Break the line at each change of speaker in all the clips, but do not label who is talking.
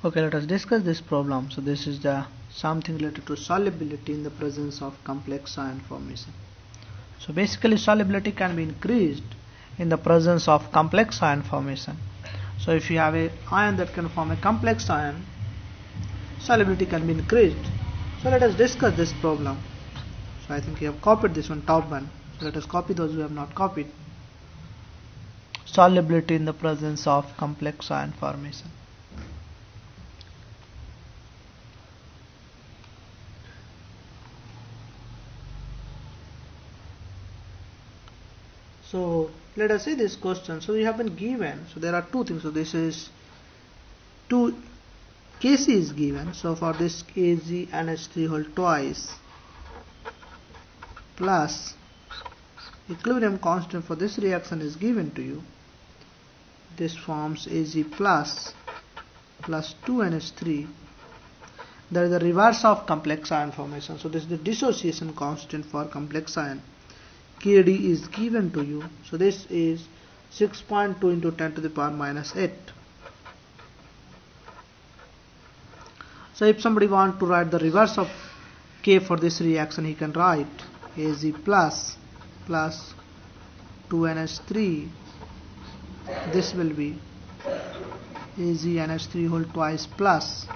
Okay, let us discuss this problem. So this is the something related to solubility in the presence of complex ion formation. So basically solubility can be increased in the presence of complex ion formation. So if you have a ion that can form a complex ion, solubility can be increased. So let us discuss this problem. So I think you have copied this one, top one. So let us copy those who have not copied. Solubility in the presence of complex ion formation. So let us see this question. So we have been given, so there are two things. So this is 2 Kc is given. So for this Kg NH3 whole twice plus equilibrium constant for this reaction is given to you. This forms Ag plus 2NH3. That is the reverse of complex ion formation. So this is the dissociation constant for complex ion. Kd is given to you. So this is 6.2 into 10 to the power minus 8. So if somebody wants to write the reverse of K for this reaction, he can write Ag plus 2NH3. This will be AgNH3 whole twice plus,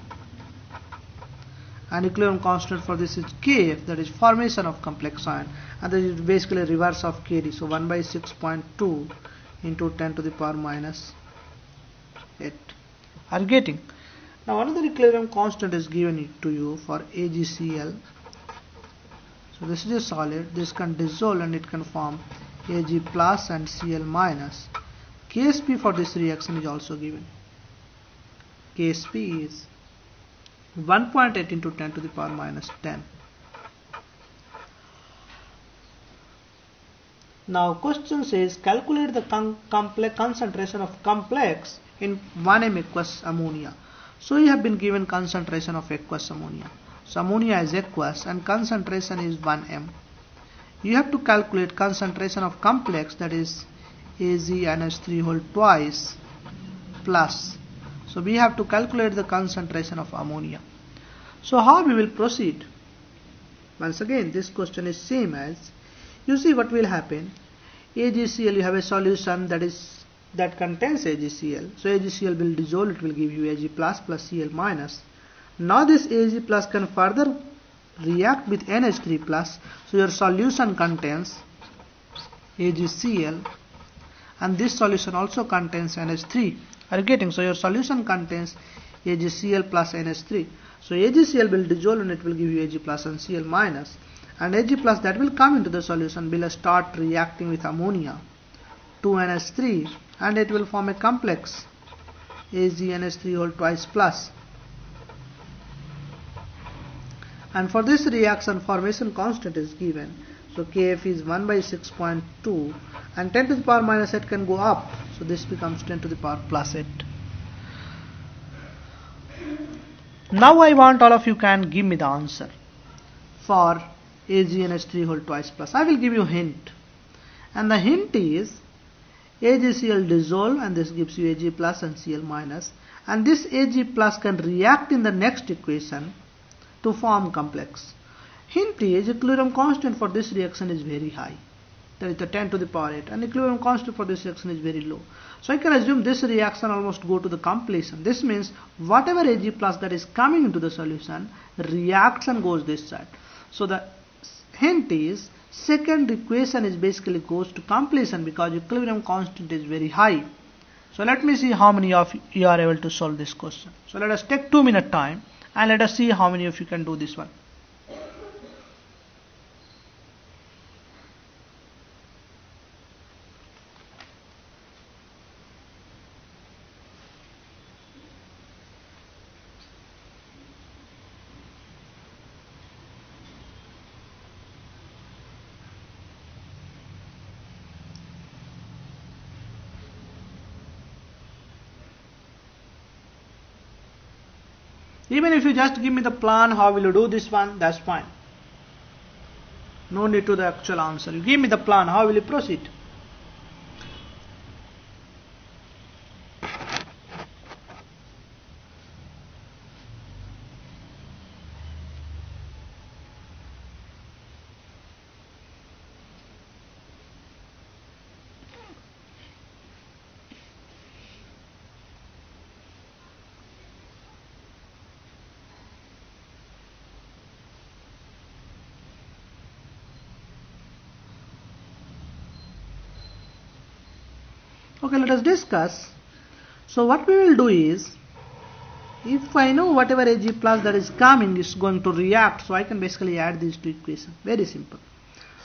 and equilibrium constant for this is Kf, that is formation of complex ion, and that is basically reverse of Kd. So 1 by 6.2 into 10 to the power minus 8. Are you getting? Now another equilibrium constant is given to you for AgCl. So this is a solid. This can dissolve and it can form Ag plus and Cl minus. Ksp for this reaction is also given. Ksp is 1.8 into 10 to the power minus 10. Now question says calculate the concentration of complex in 1m aqueous ammonia. So you have been given concentration of aqueous ammonia. So ammonia is aqueous and concentration is 1m. You have to calculate concentration of complex, that is AgNH3 whole twice plus. So we have to calculate the concentration of ammonia. So how we will proceed? Once again, this question is same as, you see what will happen. AgCl, you have a solution that contains AgCl. So AgCl will dissolve, it will give you Ag plus Cl minus. Now this Ag plus can further react with NH3 plus. So your solution contains AgCl, and this solution also contains NH3. Are you getting? So your solution contains AgCl plus NH3. So AgCl will dissolve and it will give you Ag plus and Cl minus. And Ag plus that will come into the solution will start reacting with ammonia, 2NH3, and it will form a complex AgNH3 whole twice plus. And for this reaction, formation constant is given. So Kf is 1 by 6.2, and 10 to the power minus 8 can go up. So this becomes 10 to the power plus 8. Now I want all of you can give me the answer for AgNH3 whole twice plus. I will give you a hint. And the hint is AgCl dissolve and this gives you Ag plus and Cl minus. And this Ag plus can react in the next equation to form complex. Hint is equilibrium constant for this reaction is very high. That is the 10 to the power 8. And equilibrium constant for this reaction is very low. So I can assume this reaction almost go to the completion. This means whatever Ag plus that is coming into the solution, reaction goes this side. So the hint is second equation is basically goes to completion because equilibrium constant is very high. So let me see how many of you are able to solve this question. So let us take 2-minute time and let us see how many of you can do this one. Even if you just give me the plan, how will you do this one, that's fine. No need to the actual answer. You give me the plan, how will you proceed? Okay, let us discuss. So what we will do is, if I know whatever Ag plus that is coming is going to react, so I can basically add these two equations. Very simple.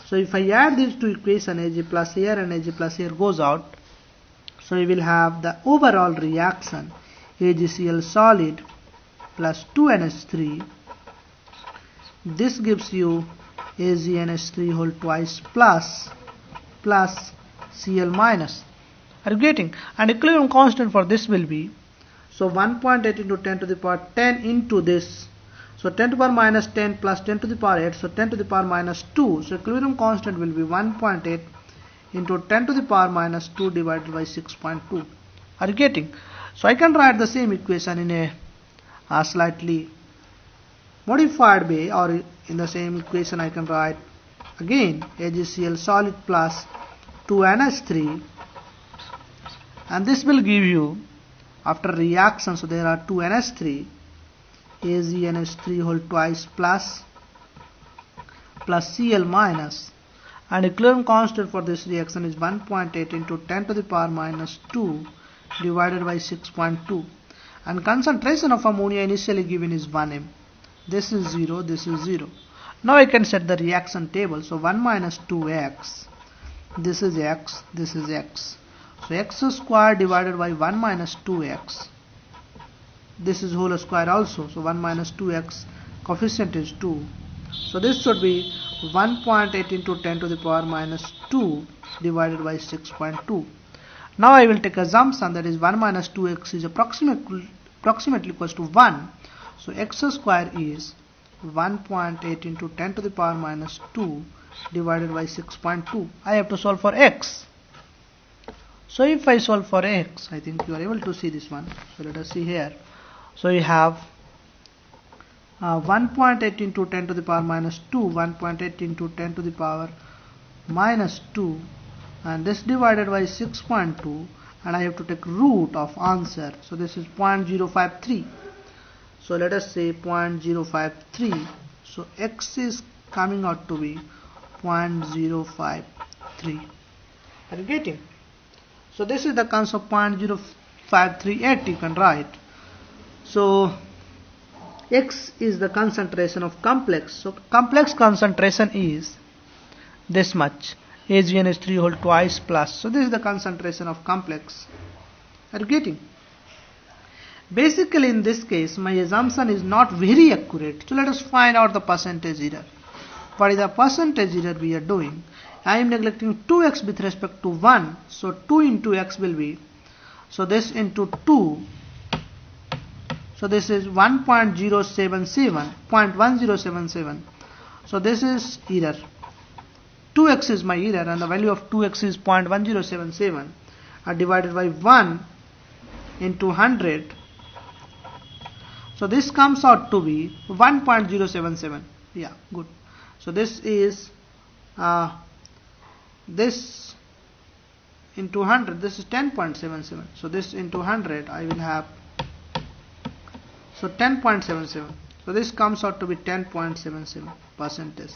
So if I add these two equations, Ag plus here and Ag plus here goes out, so we will have the overall reaction AgCl solid plus 2NH3. This gives you AgNH3 whole twice plus Cl minus. Are you getting? And equilibrium constant for this will be, so 1.8 into 10 to the power 10 into this. So 10 to the power minus 10 plus 10 to the power 8. So 10 to the power minus 2. So equilibrium constant will be 1.8 into 10 to the power minus 2 divided by 6.2. Are you getting? So I can write the same equation in a slightly modified way, or in the same equation I can write again AgCl solid plus 2NH3, and this will give you, after reaction, so there are 2NH3, AgNH3 whole twice plus Cl minus, and equilibrium constant for this reaction is 1.8 into 10 to the power minus 2 divided by 6.2, and concentration of ammonia initially given is 1m. This is 0, this is 0. Now I can set the reaction table. So 1 minus 2x, this is x, this is x. So x square divided by 1 minus 2x, this is whole square also. So 1 minus 2x, coefficient is 2. So this should be 1.8 into 10 to the power minus 2 divided by 6.2. Now I will take assumption that is 1 minus 2x is approximately equals to 1. So x square is 1.8 into 10 to the power minus 2 divided by 6.2. I have to solve for x. So if I solve for x, I think you are able to see this one. So let us see here. So you have 1.8 into 10 to the power minus 2, 1.8 into 10 to the power minus 2, and this divided by 6.2, and I have to take root of answer. So this is 0.053. So let us say 0.053. So x is coming out to be 0.053. Are you getting? So this is the concept 0.0538 you can write. So x is the concentration of complex. So complex concentration is this much. AgNH3 whole twice plus. So this is the concentration of complex. Are you getting? Basically in this case my assumption is not very accurate. So let us find out the percentage error. What is the percentage error we are doing? I am neglecting 2x with respect to 1. So 2 into x will be, so this into 2. So this is 1.1077. So this is error. 2x is my error, and the value of 2x is 0.1077 divided by 1 into 100. So this comes out to be 1.077. Yeah, good. So this is this into 100. This is 10.77. So this into 100 I will have, so 10.77. So this comes out to be 10.77 percentage.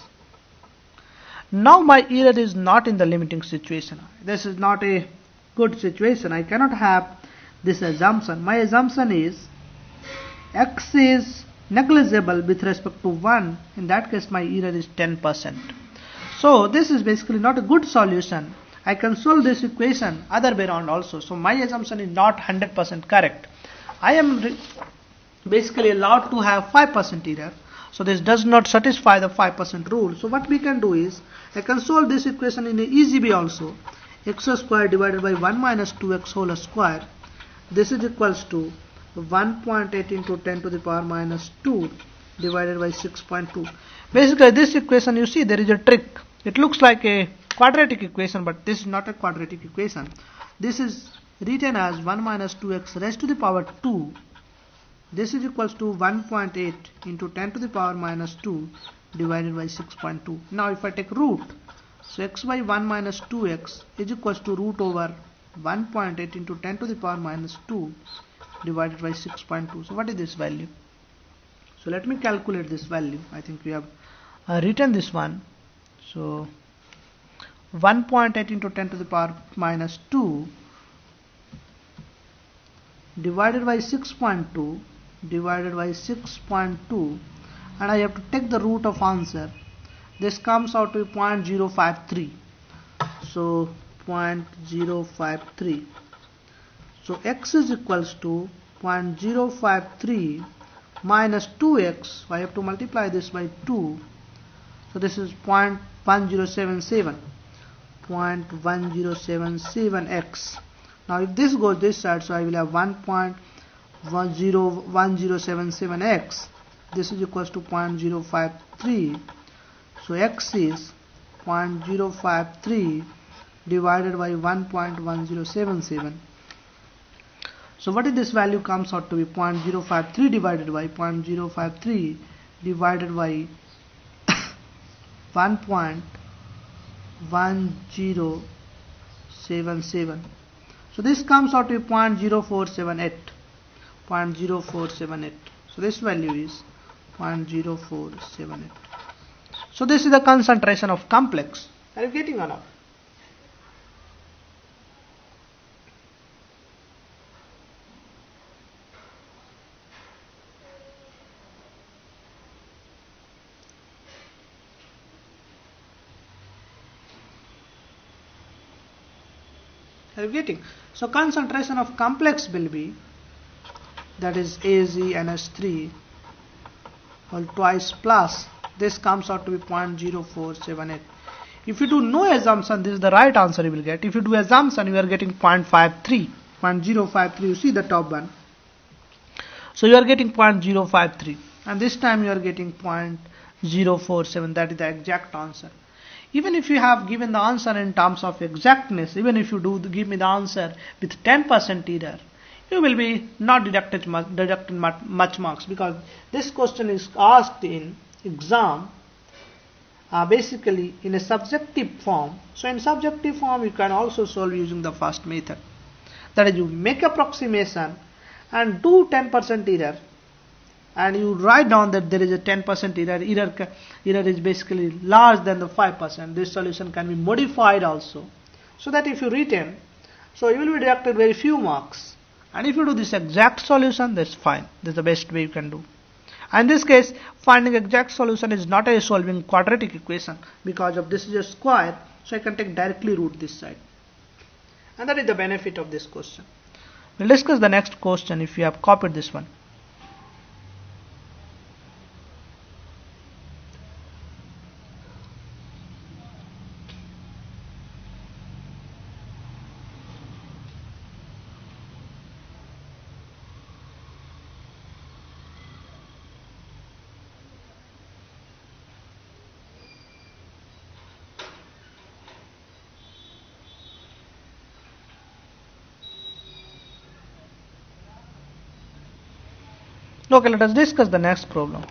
Now my error is not in the limiting situation. This is not a good situation. I cannot have this assumption. My assumption is x is negligible with respect to 1. In that case my error is 10%. So this is basically not a good solution. I can solve this equation other way around also. So my assumption is not 100% correct. I am basically allowed to have 5% error. So this does not satisfy the 5% rule. So what we can do is, I can solve this equation in an easy way also. X square divided by 1 minus 2x whole square. This is equals to 1.8 into 10 to the power minus 2 divided by 6.2. Basically this equation, you see there is a trick. It looks like a quadratic equation, but this is not a quadratic equation. This is written as 1 minus 2x raised to the power 2. This is equals to 1.8 into 10 to the power minus 2 divided by 6.2. Now if I take root, so x by 1 minus 2x is equals to root over 1.8 into 10 to the power minus 2 divided by 6.2. So what is this value? So let me calculate this value. I think we have written this one. So 1.8 into 10 to the power minus 2 divided by 6.2 divided by 6.2, and I have to take the root of answer. This comes out to 0.053. So 0.053. So x is equals to 0.053 minus 2x. So I have to multiply this by 2. So this is 0.1077. 0.1077x. Now if this goes this side, so I will have 1.1077x. This is equals to 0.053. So x is 0.053 divided by 1.1077. So what is this value comes out to be? 0.053 divided by 0.053 divided by 1.1077. So this comes out to be 0.0478. 0.0478. So this value is 0.0478. So this is the concentration of complex. Are you getting or not? Are you getting? So concentration of complex will be, that is AgNH3 whole twice plus, this comes out to be 0.0478. If you do no assumption, this is the right answer you will get. If you do assumption, you are getting 0.53. 0.053, you see the top one. So you are getting 0.053, and this time you are getting 0.047. That is the exact answer. Even if you have given the answer in terms of exactness, even if you do give me the answer with 10% error, you will be not deducting much marks, because this question is asked in exam basically in a subjective form. So in subjective form you can also solve using the first method, that is you make approximation and do 10% error, and you write down that there is a 10% error is basically larger than the 5%. This solution can be modified also, so that if you retain, so you will be deducted very few marks. And if you do this exact solution, that's fine. That's the best way you can do. And in this case, finding exact solution is not a solving quadratic equation, because of this is a square, so I can take directly root this side. And that is the benefit of this question. We'll discuss the next question if you have copied this one. Okay, let us discuss the next problem.